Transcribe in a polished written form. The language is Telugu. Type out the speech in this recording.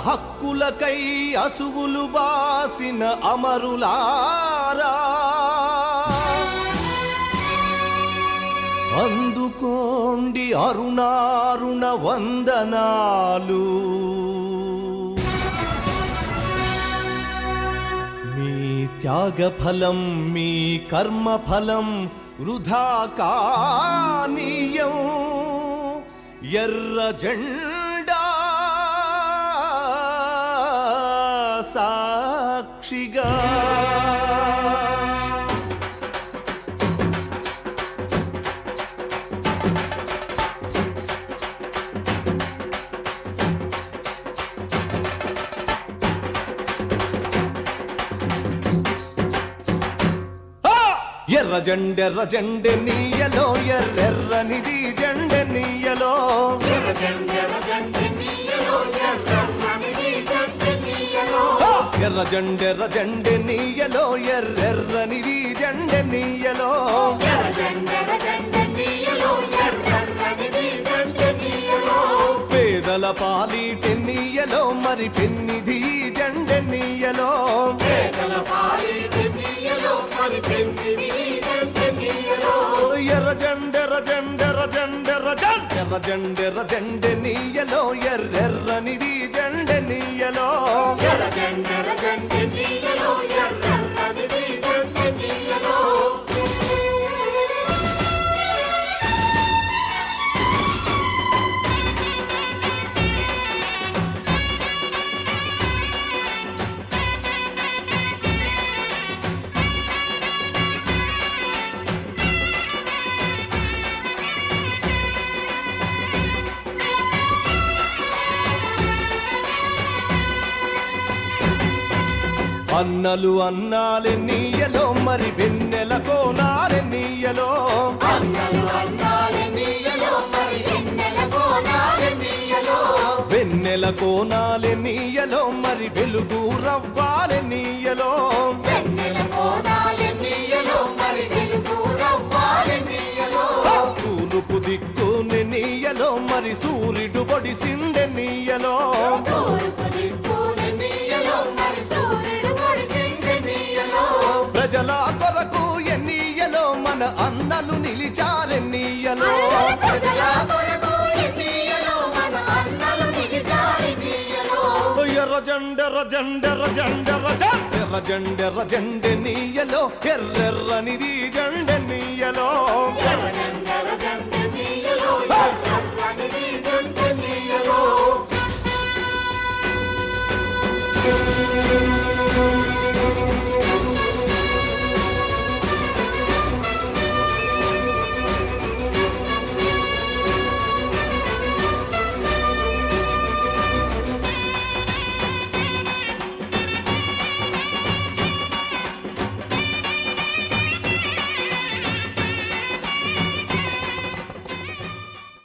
హక్కులకై అసువులు బాసిన అమరులారా అందుకోండి అరుణారుణ వందనాలు. మీ త్యాగఫలం మీ కర్మఫలం వృధా కానీయం. ఎర్ర జెండా సాక్షిగా ఎర్ర జెండె నీయలో ఎర్రెర్రనిది జెండె నీయలో. ఎర్ర జెండె నీయలో ఎర్రెర్రనిది జెండె నీయలో. పేదల పాలిటె నీయలో మరి పెన్నిధి జెండె నీయలో. ఎర్ర జెండె నీయలో ఎర్రెర్రనిది జెండె నీయలో. అన్నలు అన్నాలే నీయలో మరి వెన్నెల కోనాలే నీయలో. వెన్నెల కోనాలే నీయలో మరి వెలుగు రవ్వాలే నీయలో. తూర్పు దిక్కుని నీయలో మరి సూర్యుడు పొడిసిందె నీయలో. ప్రజల కొరకు ఎన్నీయలో మన అన్నలు నిలిచారెన్నీయలో. ఎర్ర జెండె నీయలో ఎర్రెర్రనిది జెండె నీయలో.